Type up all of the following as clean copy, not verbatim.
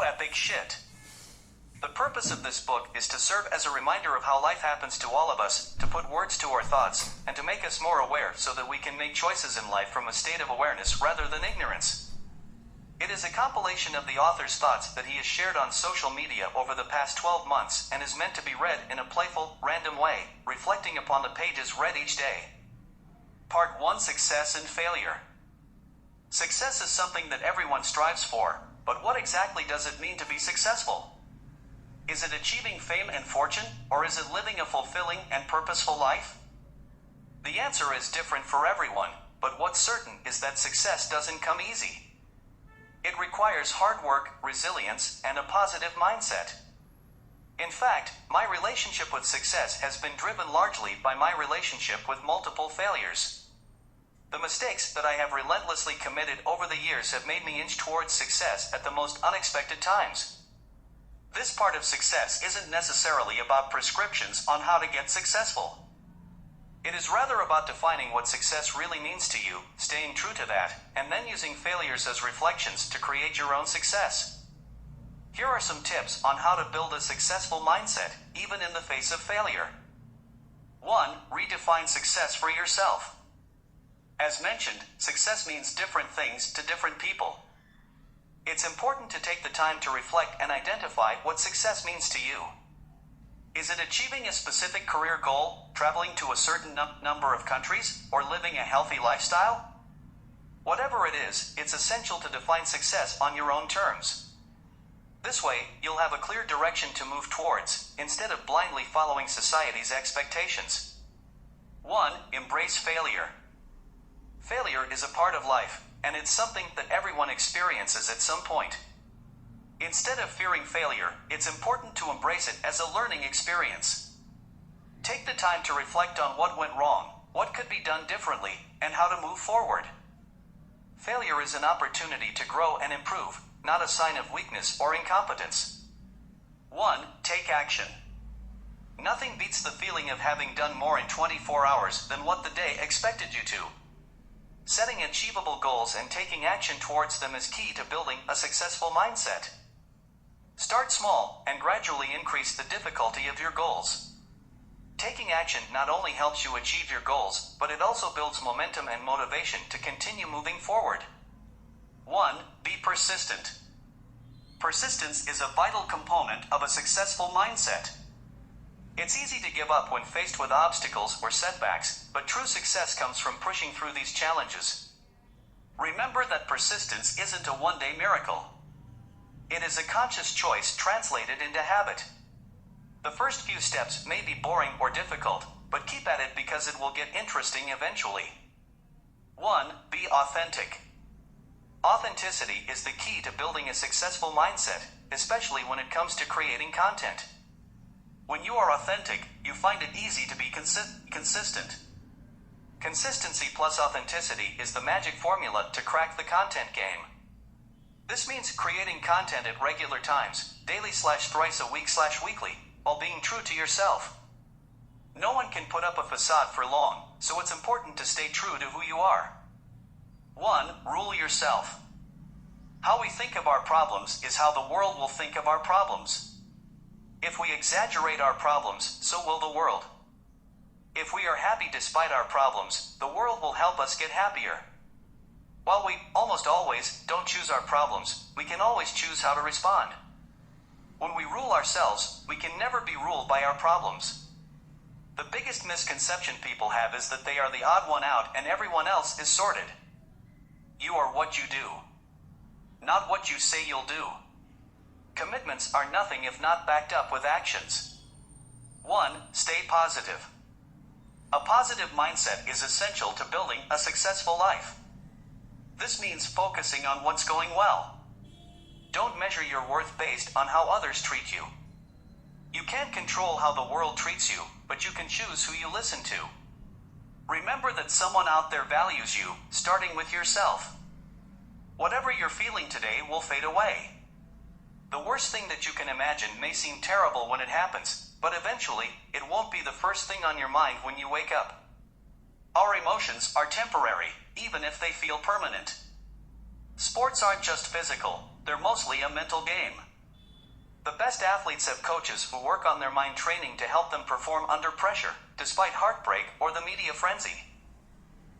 epic shit. The purpose of this book is to serve as a reminder of how life happens to all of us, to put words to our thoughts, and to make us more aware so that we can make choices in life from a state of awareness rather than ignorance. It is a compilation of the author's thoughts that he has shared on social media over the past 12 months and is meant to be read in a playful, random way, reflecting upon the pages read each day. Part 1: Success and Failure. Success is something that everyone strives for, but what exactly does it mean to be successful? Is it achieving fame and fortune, or is it living a fulfilling and purposeful life? The answer is different for everyone, but what's certain is that success doesn't come easy. It requires hard work, resilience, and a positive mindset. In fact, my relationship with success has been driven largely by my relationship with multiple failures. The mistakes that I have relentlessly committed over the years have made me inch towards success at the most unexpected times. This part of success isn't necessarily about prescriptions on how to get successful. It is rather about defining what success really means to you, staying true to that, and then using failures as reflections to create your own success. Here are some tips on how to build a successful mindset, even in the face of failure. 1. Redefine success for yourself. As mentioned, success means different things to different people. It's important to take the time to reflect and identify what success means to you. Is it achieving a specific career goal, traveling to a certain number of countries, or living a healthy lifestyle? Whatever it is, it's essential to define success on your own terms. This way, you'll have a clear direction to move towards, instead of blindly following society's expectations. 1. Embrace failure. Failure is a part of life, and it's something that everyone experiences at some point. Instead of fearing failure, it's important to embrace it as a learning experience. Take the time to reflect on what went wrong, what could be done differently, and how to move forward. Failure is an opportunity to grow and improve, not a sign of weakness or incompetence. 1. Take action. Nothing beats the feeling of having done more in 24 hours than what the day expected you to. Setting achievable goals and taking action towards them is key to building a successful mindset. Start small and gradually increase the difficulty of your goals. Taking action not only helps you achieve your goals, but it also builds momentum and motivation to continue moving forward. 1. Be persistent. Persistence is a vital component of a successful mindset. It's easy to give up when faced with obstacles or setbacks, but true success comes from pushing through these challenges. Remember that persistence isn't a one-day miracle. It is a conscious choice translated into habit. The first few steps may be boring or difficult, but keep at it because it will get interesting eventually. 1. Be authentic. Authenticity is the key to building a successful mindset, especially when it comes to creating content. When you are authentic, you find it easy to be consistent. Consistency plus authenticity is the magic formula to crack the content game. This means creating content at regular times, daily/thrice a week/weekly, while being true to yourself. No one can put up a facade for long, so it's important to stay true to who you are. 1. Rule yourself. How we think of our problems is how the world will think of our problems. If we exaggerate our problems, so will the world. If we are happy despite our problems, the world will help us get happier. While we almost always don't choose our problems, we can always choose how to respond. When we rule ourselves, we can never be ruled by our problems. The biggest misconception people have is that they are the odd one out and everyone else is sorted. You are what you do, not what you say you'll do. Commitments are nothing if not backed up with actions. 1. Stay positive. A positive mindset is essential to building a successful life. This means focusing on what's going well. Don't measure your worth based on how others treat you. You can't control how the world treats you, but you can choose who you listen to. Remember that someone out there values you, starting with yourself. Whatever you're feeling today will fade away. The worst thing that you can imagine may seem terrible when it happens, but eventually, it won't be the first thing on your mind when you wake up. Our emotions are temporary, even if they feel permanent. Sports aren't just physical, they're mostly a mental game. The best athletes have coaches who work on their mind training to help them perform under pressure, despite heartbreak or the media frenzy.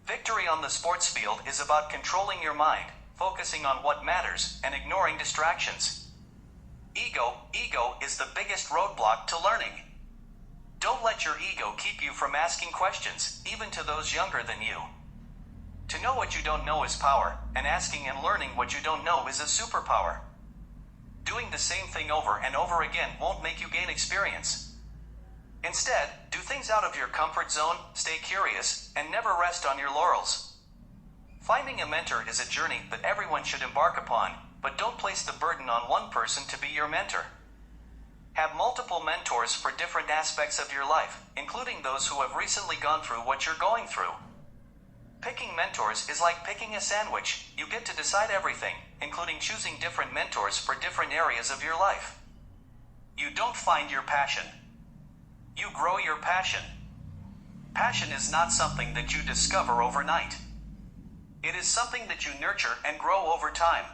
Victory on the sports field is about controlling your mind, focusing on what matters, and ignoring distractions. Ego is the biggest roadblock to learning. Don't let your ego keep you from asking questions, even to those younger than you. To know what you don't know is power, and asking and learning what you don't know is a superpower. Doing the same thing over and over again won't make you gain experience. Instead, do things out of your comfort zone, stay curious, and never rest on your laurels. Finding a mentor is a journey that everyone should embark upon, but don't place the burden on one person to be your mentor. Have multiple mentors for different aspects of your life, including those who have recently gone through what you're going through. Picking mentors is like picking a sandwich. You get to decide everything, including choosing different mentors for different areas of your life. You don't find your passion. You grow your passion. Passion is not something that you discover overnight. It is something that you nurture and grow over time.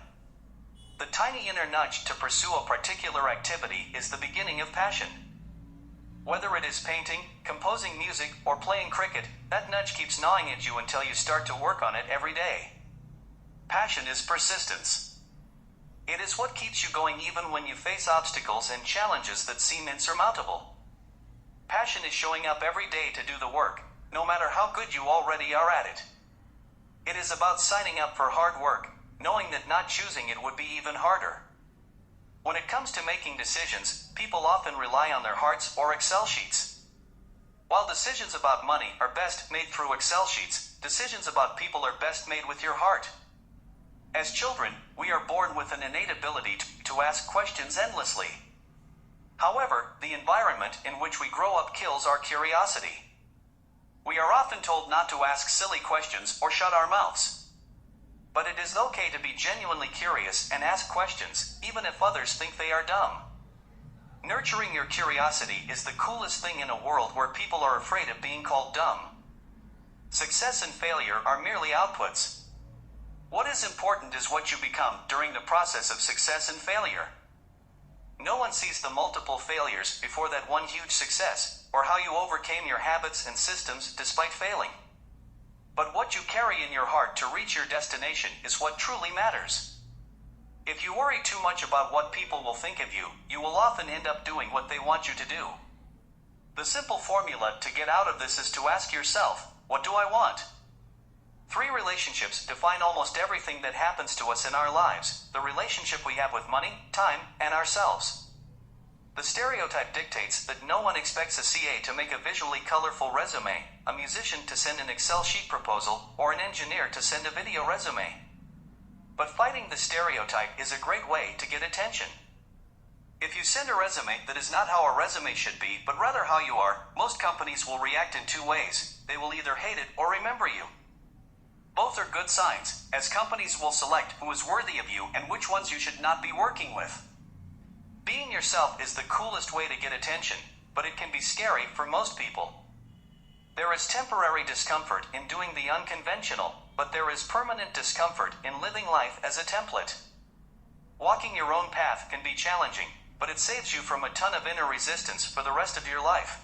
The tiny inner nudge to pursue a particular activity is the beginning of passion. Whether it is painting, composing music, or playing cricket, that nudge keeps gnawing at you until you start to work on it every day. Passion is persistence. It is what keeps you going even when you face obstacles and challenges that seem insurmountable. Passion is showing up every day to do the work, no matter how good you already are at it. It is about signing up for hard work, knowing that not choosing it would be even harder. When it comes to making decisions, people often rely on their hearts or Excel sheets. While decisions about money are best made through Excel sheets, decisions about people are best made with your heart. As children, we are born with an innate ability to ask questions endlessly. However, the environment in which we grow up kills our curiosity. We are often told not to ask silly questions or shut our mouths. But it is okay to be genuinely curious and ask questions, even if others think they are dumb. Nurturing your curiosity is the coolest thing in a world where people are afraid of being called dumb. Success and failure are merely outputs. What is important is what you become during the process of success and failure. No one sees the multiple failures before that one huge success, or how you overcame your habits and systems despite failing. But what you carry in your heart to reach your destination is what truly matters. If you worry too much about what people will think of you, you will often end up doing what they want you to do. The simple formula to get out of this is to ask yourself, what do I want? 3 relationships define almost everything that happens to us in our lives: the relationship we have with money, time, and ourselves. The stereotype dictates that no one expects a CA to make a visually colorful resume, a musician to send an Excel sheet proposal, or an engineer to send a video resume. But fighting the stereotype is a great way to get attention. If you send a resume that is not how a resume should be, but rather how you are, most companies will react in 2 ways. They will either hate it or remember you. Both are good signs, as companies will select who is worthy of you and which ones you should not be working with. Being yourself is the coolest way to get attention, but it can be scary for most people. There is temporary discomfort in doing the unconventional, but there is permanent discomfort in living life as a template. Walking your own path can be challenging, but it saves you from a ton of inner resistance for the rest of your life.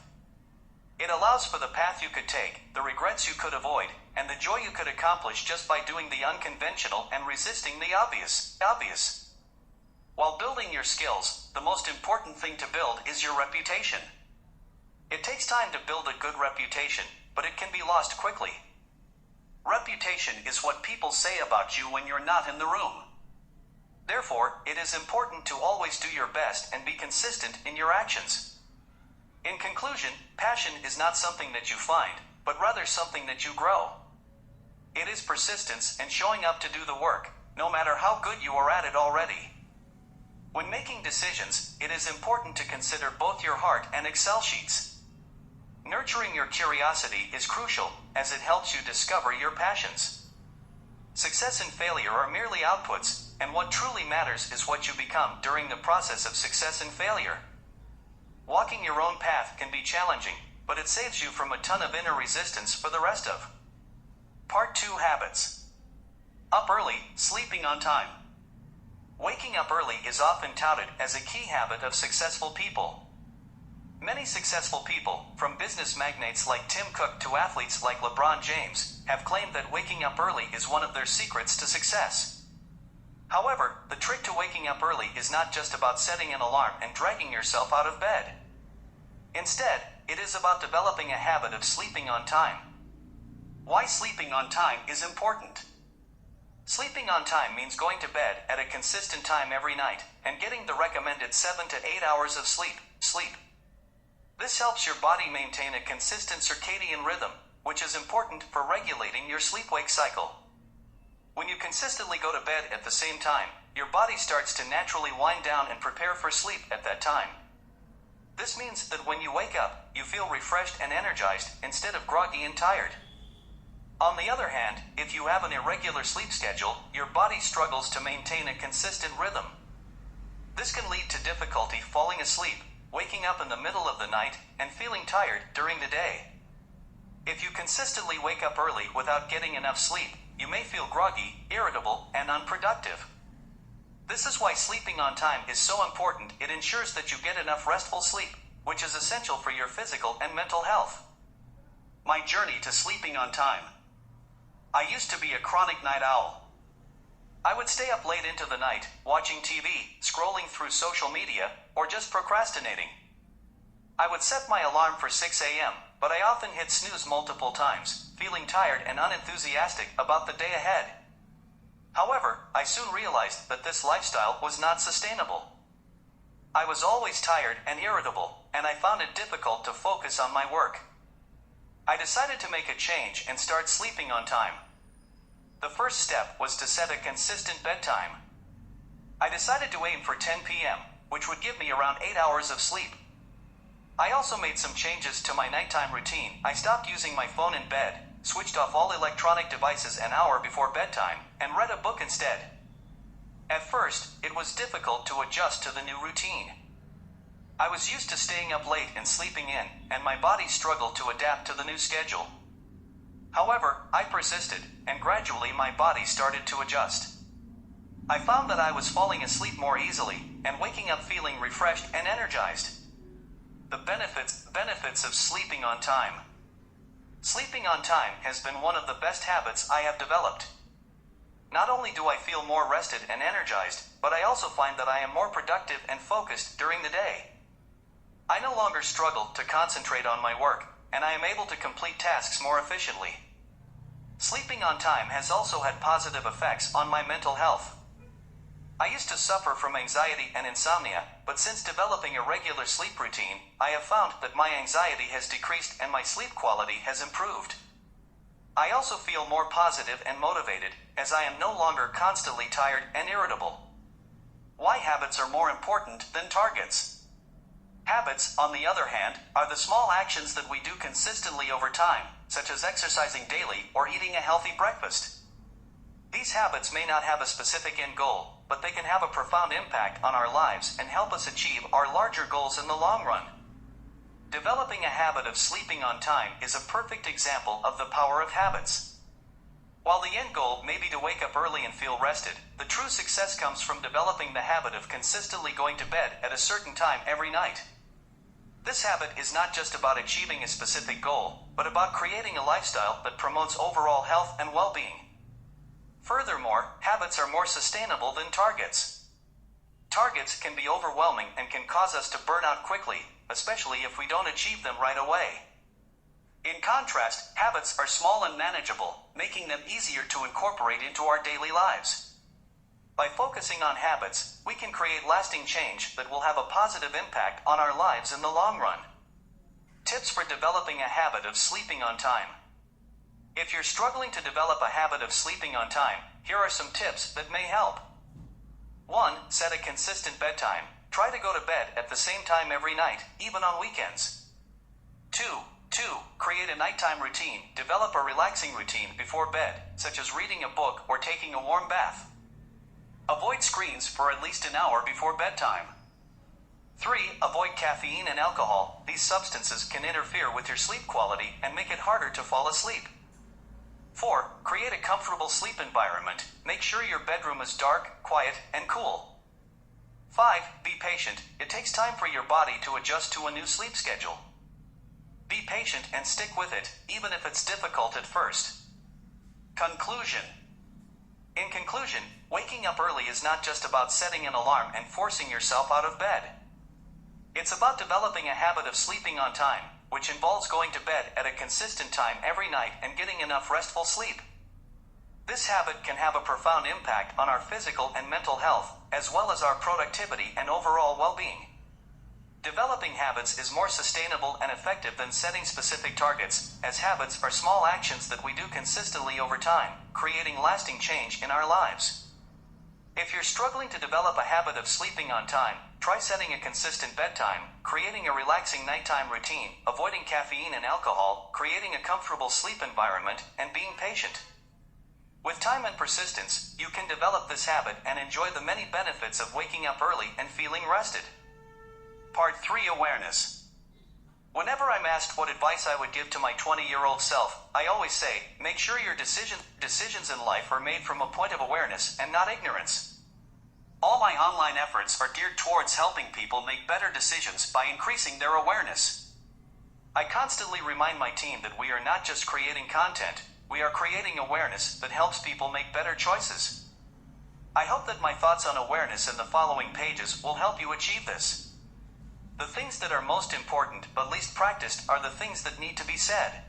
It allows for the path you could take, the regrets you could avoid, and the joy you could accomplish just by doing the unconventional and resisting the obvious. While building your skills, the most important thing to build is your reputation. It takes time to build a good reputation, but it can be lost quickly. Reputation is what people say about you when you're not in the room. Therefore, it is important to always do your best and be consistent in your actions. In conclusion, passion is not something that you find, but rather something that you grow. It is persistence and showing up to do the work, no matter how good you are at it already. When making decisions, it is important to consider both your heart and Excel sheets. Nurturing your curiosity is crucial, as it helps you discover your passions. Success and failure are merely outputs, and what truly matters is what you become during the process of success and failure. Walking your own path can be challenging, but it saves you from a ton of inner resistance for the rest of. Part 2: Habits. Up early, sleeping on time. Waking up early is often touted as a key habit of successful people. Many successful people, from business magnates like Tim Cook to athletes like LeBron James, have claimed that waking up early is one of their secrets to success. However, the trick to waking up early is not just about setting an alarm and dragging yourself out of bed. Instead, it is about developing a habit of sleeping on time. Why sleeping on time is important. Sleeping on time means going to bed at a consistent time every night and getting the recommended 7 to 8 hours of sleep. This helps your body maintain a consistent circadian rhythm, which is important for regulating your sleep-wake cycle. When you consistently go to bed at the same time, your body starts to naturally wind down and prepare for sleep at that time. This means that when you wake up, you feel refreshed and energized instead of groggy and tired. On the other hand, if you have an irregular sleep schedule, your body struggles to maintain a consistent rhythm. This can lead to difficulty falling asleep, waking up in the middle of the night, and feeling tired during the day. If you consistently wake up early without getting enough sleep, you may feel groggy, irritable, and unproductive. This is why sleeping on time is so important. It ensures that you get enough restful sleep, which is essential for your physical and mental health. My journey to sleeping on time. I used to be a chronic night owl. I would stay up late into the night, watching TV, scrolling through social media, or just procrastinating. I would set my alarm for 6 a.m., but I often hit snooze multiple times, feeling tired and unenthusiastic about the day ahead. However, I soon realized that this lifestyle was not sustainable. I was always tired and irritable, and I found it difficult to focus on my work. I decided to make a change and start sleeping on time. The first step was to set a consistent bedtime. I decided to aim for 10 p.m., which would give me around 8 hours of sleep. I also made some changes to my nighttime routine. I stopped using my phone in bed, switched off all electronic devices an hour before bedtime, and read a book instead. At first, it was difficult to adjust to the new routine. I was used to staying up late and sleeping in, and my body struggled to adapt to the new schedule. However, I persisted, and gradually my body started to adjust. I found that I was falling asleep more easily, and waking up feeling refreshed and energized. The benefits of sleeping on time. Sleeping on time has been one of the best habits I have developed. Not only do I feel more rested and energized, but I also find that I am more productive and focused during the day. I no longer struggle to concentrate on my work, and I am able to complete tasks more efficiently. Sleeping on time has also had positive effects on my mental health. I used to suffer from anxiety and insomnia, but since developing a regular sleep routine, I have found that my anxiety has decreased and my sleep quality has improved. I also feel more positive and motivated, as I am no longer constantly tired and irritable. Why habits are more important than targets. Habits, on the other hand, are the small actions that we do consistently over time, such as exercising daily or eating a healthy breakfast. These habits may not have a specific end goal, but they can have a profound impact on our lives and help us achieve our larger goals in the long run. Developing a habit of sleeping on time is a perfect example of the power of habits. While the end goal may be to wake up early and feel rested, the true success comes from developing the habit of consistently going to bed at a certain time every night. This habit is not just about achieving a specific goal, but about creating a lifestyle that promotes overall health and well-being. Furthermore, habits are more sustainable than targets. Targets can be overwhelming and can cause us to burn out quickly, especially if we don't achieve them right away. In contrast, habits are small and manageable, making them easier to incorporate into our daily lives. By focusing on habits, we can create lasting change that will have a positive impact on our lives in the long run. Tips for developing a habit of sleeping on time. If you're struggling to develop a habit of sleeping on time, here are some tips that may help. 1. Set a consistent bedtime. Try to go to bed at the same time every night, even on weekends. 2. Create a nighttime routine. Develop a relaxing routine before bed, such as reading a book or taking a warm bath. Avoid screens for at least an hour before bedtime. 3. Avoid caffeine and alcohol. These substances can interfere with your sleep quality and make it harder to fall asleep. 4. Create a comfortable sleep environment. Make sure your bedroom is dark, quiet, and cool. 5. Be patient. It takes time for your body to adjust to a new sleep schedule. Be patient and stick with it, even if it's difficult at first. Conclusion. In conclusion, waking up early is not just about setting an alarm and forcing yourself out of bed. It's about developing a habit of sleeping on time, which involves going to bed at a consistent time every night and getting enough restful sleep. This habit can have a profound impact on our physical and mental health, as well as our productivity and overall well-being. Developing habits is more sustainable and effective than setting specific targets, as habits are small actions that we do consistently over time, creating lasting change in our lives. If you're struggling to develop a habit of sleeping on time, try setting a consistent bedtime, creating a relaxing nighttime routine, avoiding caffeine and alcohol, creating a comfortable sleep environment, and being patient. With time and persistence, you can develop this habit and enjoy the many benefits of waking up early and feeling rested. Part 3: Awareness. Whenever I'm asked what advice I would give to my 20-year-old self, I always say, make sure your decisions in life are made from a point of awareness and not ignorance. All my online efforts are geared towards helping people make better decisions by increasing their awareness. I constantly remind my team that we are not just creating content, we are creating awareness that helps people make better choices. I hope that my thoughts on awareness in the following pages will help you achieve this. The things that are most important but least practiced are the things that need to be said.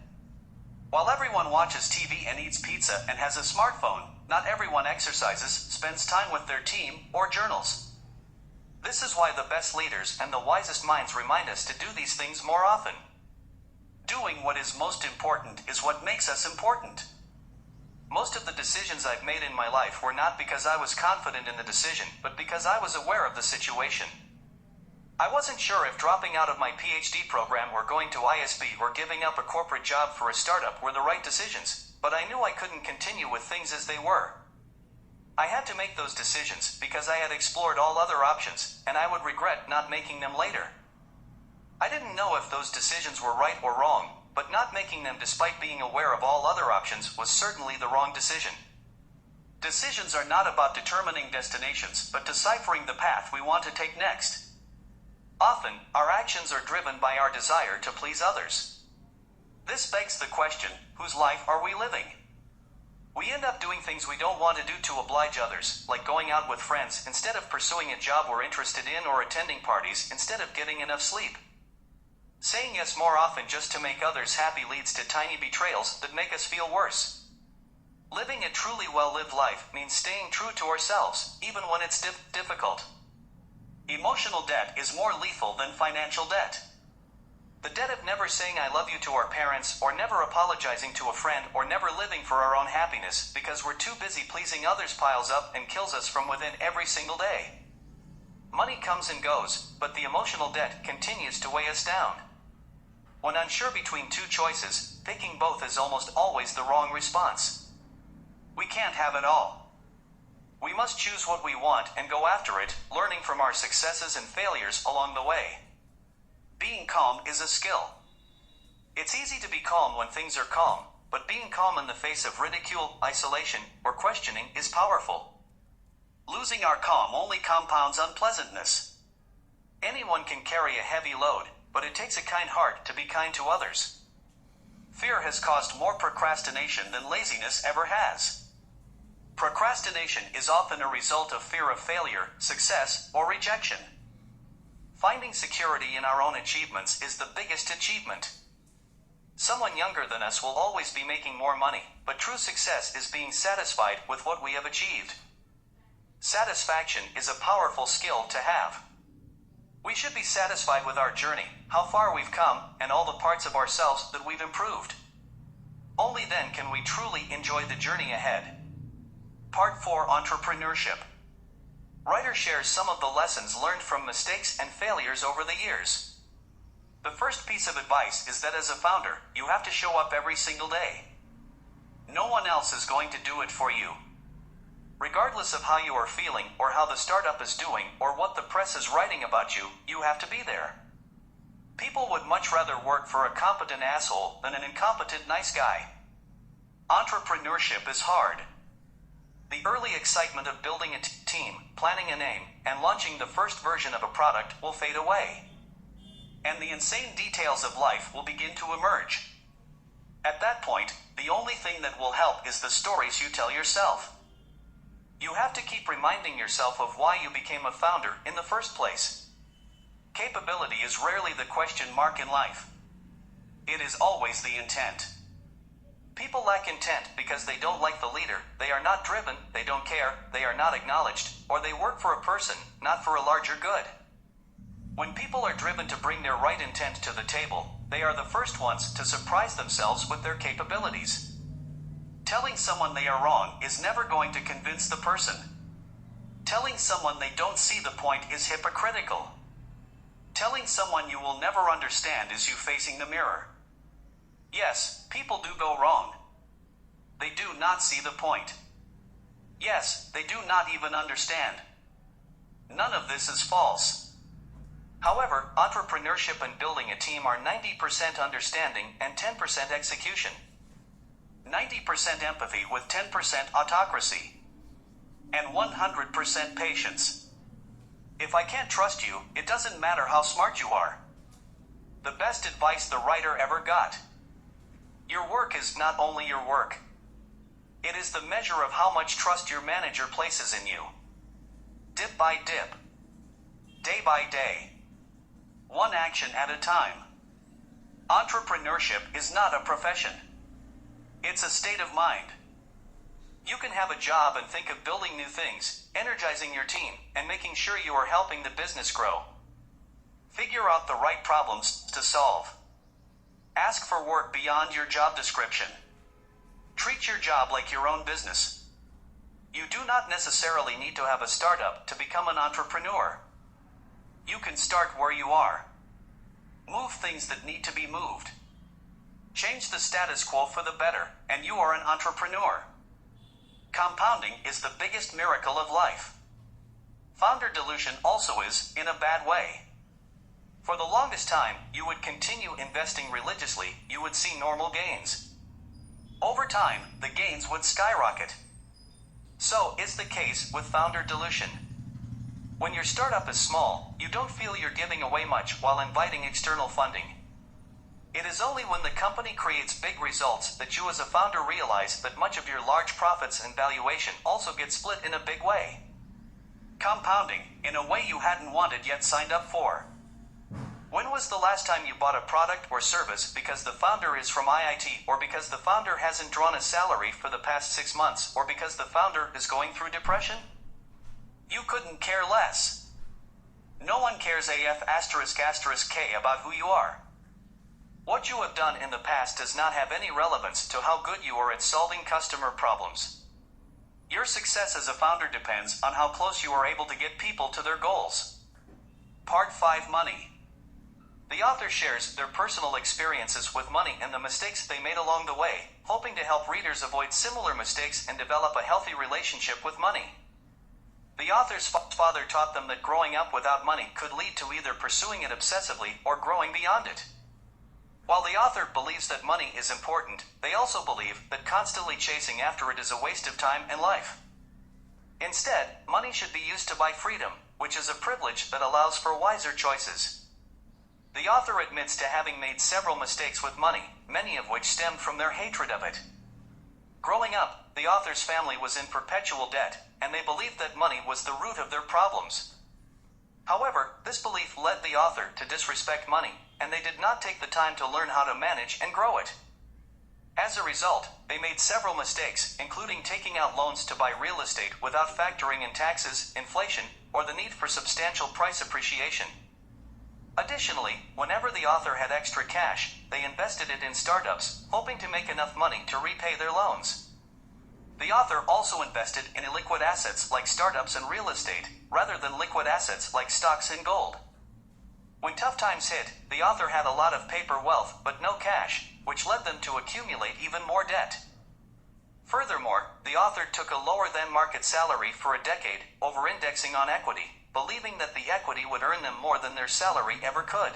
While everyone watches TV and eats pizza and has a smartphone, not everyone exercises, spends time with their team, or journals. This is why the best leaders and the wisest minds remind us to do these things more often. Doing what is most important is what makes us important. Most of the decisions I've made in my life were not because I was confident in the decision, but because I was aware of the situation. I wasn't sure if dropping out of my PhD program or going to ISB or giving up a corporate job for a startup were the right decisions, but I knew I couldn't continue with things as they were. I had to make those decisions because I had explored all other options, and I would regret not making them later. I didn't know if those decisions were right or wrong, but not making them despite being aware of all other options was certainly the wrong decision. Decisions are not about determining destinations, but deciphering the path we want to take next. Often, our actions are driven by our desire to please others. This begs the question, whose life are we living? We end up doing things we don't want to do to oblige others, like going out with friends instead of pursuing a job we're interested in, or attending parties instead of getting enough sleep. Saying yes more often just to make others happy leads to tiny betrayals that make us feel worse. Living a truly well-lived life means staying true to ourselves, even when it's difficult. Emotional debt is more lethal than financial debt. The debt of never saying I love you to our parents, or never apologizing to a friend, or never living for our own happiness because we're too busy pleasing others piles up and kills us from within every single day. Money comes and goes, but the emotional debt continues to weigh us down. When unsure between two choices, picking both is almost always the wrong response. We can't have it all. We must choose what we want and go after it, learning from our successes and failures along the way. Being calm is a skill. It's easy to be calm when things are calm, but being calm in the face of ridicule, isolation, or questioning is powerful. Losing our calm only compounds unpleasantness. Anyone can carry a heavy load, but it takes a kind heart to be kind to others. Fear has caused more procrastination than laziness ever has. Procrastination is often a result of fear of failure, success, or rejection. Finding security in our own achievements is the biggest achievement. Someone younger than us will always be making more money, but true success is being satisfied with what we have achieved. Satisfaction is a powerful skill to have. We should be satisfied with our journey, how far we've come, and all the parts of ourselves that we've improved. Only then can we truly enjoy the journey ahead. Part 4: Entrepreneurship. Writer shares some of the lessons learned from mistakes and failures over the years. The first piece of advice is that as a founder, you have to show up every single day. No one else is going to do it for you. Regardless of how you are feeling, or how the startup is doing, or what the press is writing about you, you have to be there. People would much rather work for a competent asshole than an incompetent nice guy. Entrepreneurship is hard. The early excitement of building a team, planning a name, and launching the first version of a product will fade away. And the insane details of life will begin to emerge. At that point, the only thing that will help is the stories you tell yourself. You have to keep reminding yourself of why you became a founder in the first place. Capability is rarely the question mark in life. It is always the intent. People lack intent because they don't like the leader, they are not driven, they don't care, they are not acknowledged, or they work for a person, not for a larger good. When people are driven to bring their right intent to the table, they are the first ones to surprise themselves with their capabilities. Telling someone they are wrong is never going to convince the person. Telling someone they don't see the point is hypocritical. Telling someone you will never understand is you facing the mirror. Yes, people do go wrong. They do not see the point. Yes, they do not even understand. None of this is false. However, entrepreneurship and building a team are 90% understanding and 10% execution. 90% empathy with 10% autocracy. And 100% patience. If I can't trust you, it doesn't matter how smart you are. The best advice the writer ever got. Your work is not only your work. It is the measure of how much trust your manager places in you. Dip by dip. Day by day. One action at a time. Entrepreneurship is not a profession. It's a state of mind. You can have a job and think of building new things, energizing your team, and making sure you are helping the business grow. Figure out the right problems to solve. Ask for work beyond your job description. Treat your job like your own business. You do not necessarily need to have a startup to become an entrepreneur. You can start where you are. Move things that need to be moved. Change the status quo for the better, and you are an entrepreneur. Compounding is the biggest miracle of life. Founder delusion also is, in a bad way. For the longest time, you would continue investing religiously, you would see normal gains. Over time, the gains would skyrocket. So is the case with founder delusion. When your startup is small, you don't feel you're giving away much while inviting external funding. It is only when the company creates big results that you as a founder realize that much of your large profits and valuation also get split in a big way. Compounding, in a way you hadn't wanted yet signed up for. When was the last time you bought a product or service because the founder is from IIT, or because the founder hasn't drawn a salary for the past 6 months, or because the founder is going through depression? You couldn't care less. No one cares AF***K about who you are. What you have done in the past does not have any relevance to how good you are at solving customer problems. Your success as a founder depends on how close you are able to get people to their goals. Part 5: Money. The author shares their personal experiences with money and the mistakes they made along the way, hoping to help readers avoid similar mistakes and develop a healthy relationship with money. The author's father taught them that growing up without money could lead to either pursuing it obsessively or growing beyond it. While the author believes that money is important, they also believe that constantly chasing after it is a waste of time and life. Instead, money should be used to buy freedom, which is a privilege that allows for wiser choices. The author admits to having made several mistakes with money, many of which stemmed from their hatred of it. Growing up, the author's family was in perpetual debt, and they believed that money was the root of their problems. However, this belief led the author to disrespect money, and they did not take the time to learn how to manage and grow it. As a result, they made several mistakes, including taking out loans to buy real estate without factoring in taxes, inflation, or the need for substantial price appreciation. Additionally, whenever the author had extra cash, they invested it in startups, hoping to make enough money to repay their loans. The author also invested in illiquid assets like startups and real estate, rather than liquid assets like stocks and gold. When tough times hit, the author had a lot of paper wealth but no cash, which led them to accumulate even more debt. Furthermore, the author took a lower-than-market salary for a decade, over-indexing on equity, believing that the equity would earn them more than their salary ever could.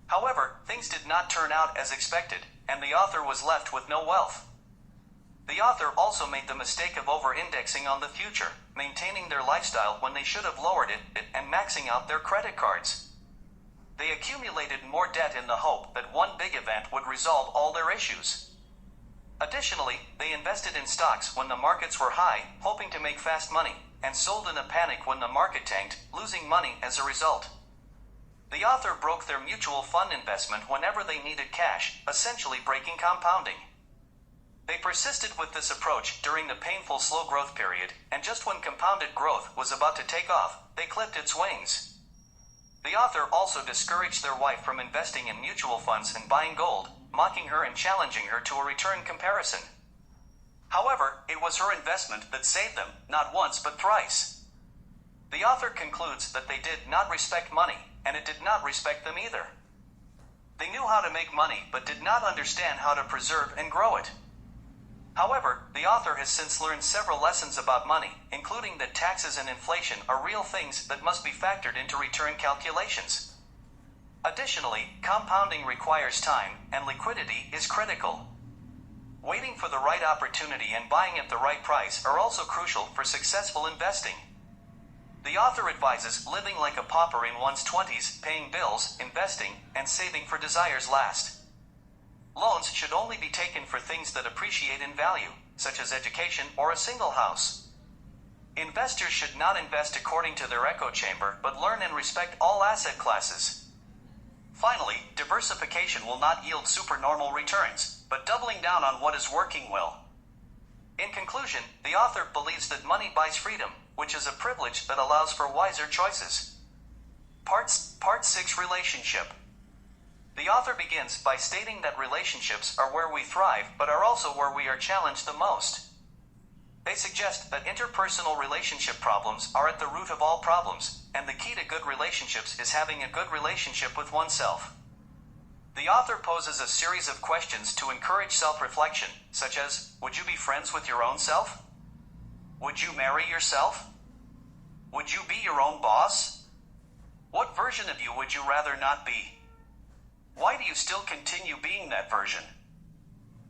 However, things did not turn out as expected, and the author was left with no wealth. The author also made the mistake of over-indexing on the future, maintaining their lifestyle when they should have lowered it, and maxing out their credit cards. They accumulated more debt in the hope that one big event would resolve all their issues. Additionally, they invested in stocks when the markets were high, hoping to make fast money, and sold in a panic when the market tanked, losing money as a result. The author broke their mutual fund investment whenever they needed cash, essentially breaking compounding. They persisted with this approach during the painful slow growth period, and just when compounded growth was about to take off, they clipped its wings. The author also discouraged their wife from investing in mutual funds and buying gold, mocking her and challenging her to a return comparison. However, it was her investment that saved them, not once but thrice. The author concludes that they did not respect money, and it did not respect them either. They knew how to make money but did not understand how to preserve and grow it. However, the author has since learned several lessons about money, including that taxes and inflation are real things that must be factored into return calculations. Additionally, compounding requires time, and liquidity is critical. Waiting for the right opportunity and buying at the right price are also crucial for successful investing. The author advises living like a pauper in one's 20s, paying bills, investing, and saving for desires last. Loans should only be taken for things that appreciate in value, such as education or a single house. Investors should not invest according to their echo chamber, but learn and respect all asset classes. Finally, diversification will not yield supernormal returns, but doubling down on what is working will. In conclusion, the author believes that money buys freedom, which is a privilege that allows for wiser choices. Part 6: Relationship. The author begins by stating that relationships are where we thrive, but are also where we are challenged the most. They suggest that interpersonal relationship problems are at the root of all problems, and the key to good relationships is having a good relationship with oneself. The author poses a series of questions to encourage self-reflection, such as, would you be friends with your own self? Would you marry yourself? Would you be your own boss? What version of you would you rather not be? Why do you still continue being that version?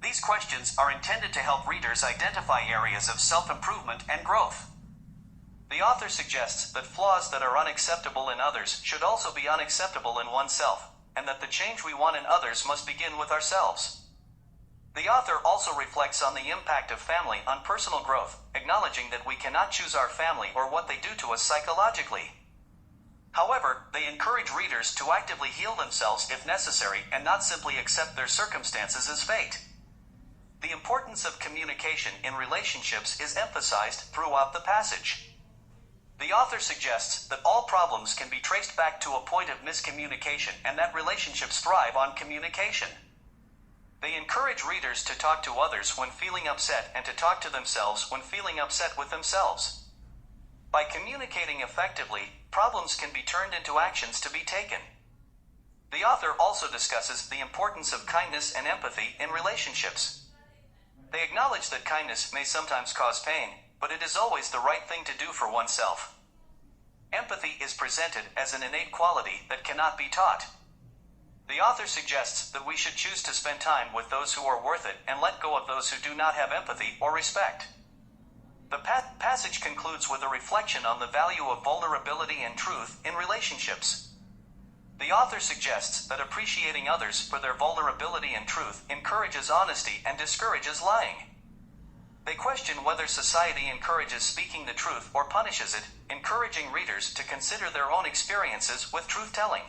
These questions are intended to help readers identify areas of self-improvement and growth. The author suggests that flaws that are unacceptable in others should also be unacceptable in oneself, and that the change we want in others must begin with ourselves. The author also reflects on the impact of family on personal growth, acknowledging that we cannot choose our family or what they do to us psychologically. However, they encourage readers to actively heal themselves if necessary and not simply accept their circumstances as fate. The importance of communication in relationships is emphasized throughout the passage. The author suggests that all problems can be traced back to a point of miscommunication and that relationships thrive on communication. They encourage readers to talk to others when feeling upset and to talk to themselves when feeling upset with themselves. By communicating effectively, problems can be turned into actions to be taken. The author also discusses the importance of kindness and empathy in relationships. They acknowledge that kindness may sometimes cause pain, but it is always the right thing to do for oneself. Empathy is presented as an innate quality that cannot be taught. The author suggests that we should choose to spend time with those who are worth it and let go of those who do not have empathy or respect. The passage concludes with a reflection on the value of vulnerability and truth in relationships. The author suggests that appreciating others for their vulnerability and truth encourages honesty and discourages lying. They question whether society encourages speaking the truth or punishes it, encouraging readers to consider their own experiences with truth-telling.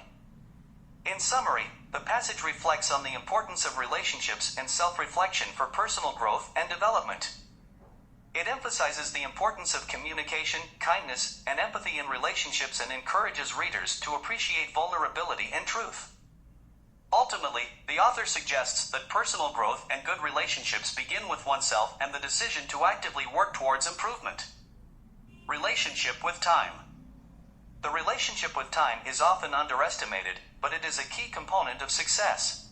In summary, the passage reflects on the importance of relationships and self-reflection for personal growth and development. It emphasizes the importance of communication, kindness, and empathy in relationships and encourages readers to appreciate vulnerability and truth. Ultimately, the author suggests that personal growth and good relationships begin with oneself and the decision to actively work towards improvement. Relationship with time. The relationship with time is often underestimated, but it is a key component of success.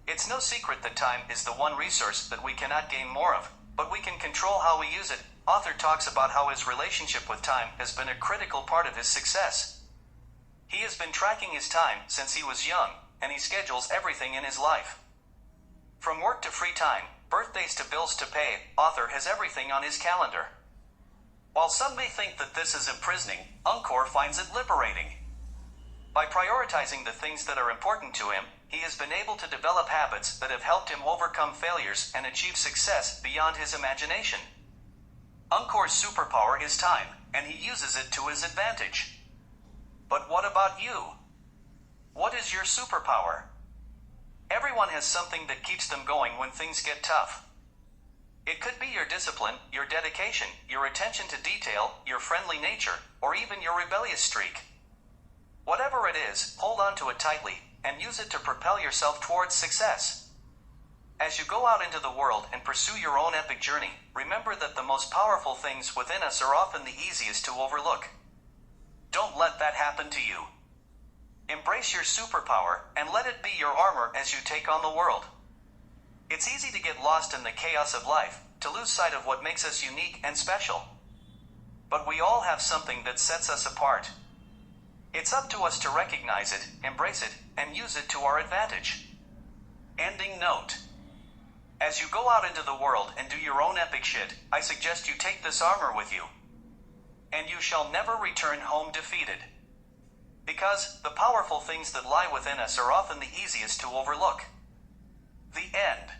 It's no secret that time is the one resource that we cannot gain more of, but we can control how we use it. Author talks about how his relationship with time has been a critical part of his success. He has been tracking his time since he was young, and he schedules everything in his life. From work to free time, birthdays to bills to pay, author has everything on his calendar. While some may think that this is imprisoning, Encore finds it liberating. By prioritizing the things that are important to him, he has been able to develop habits that have helped him overcome failures and achieve success beyond his imagination. Encore's superpower is time, and he uses it to his advantage. But what about you? What is your superpower? Everyone has something that keeps them going when things get tough. It could be your discipline, your dedication, your attention to detail, your friendly nature, or even your rebellious streak. Whatever it is, hold on to it tightly, and use it to propel yourself towards success. As you go out into the world and pursue your own epic journey, remember that the most powerful things within us are often the easiest to overlook. Don't let that happen to you. Embrace your superpower, and let it be your armor as you take on the world. It's easy to get lost in the chaos of life, to lose sight of what makes us unique and special. But we all have something that sets us apart. It's up to us to recognize it, embrace it, and use it to our advantage. Ending note. As you go out into the world and do your own epic shit, I suggest you take this armor with you. And you shall never return home defeated. Because the powerful things that lie within us are often the easiest to overlook. The end.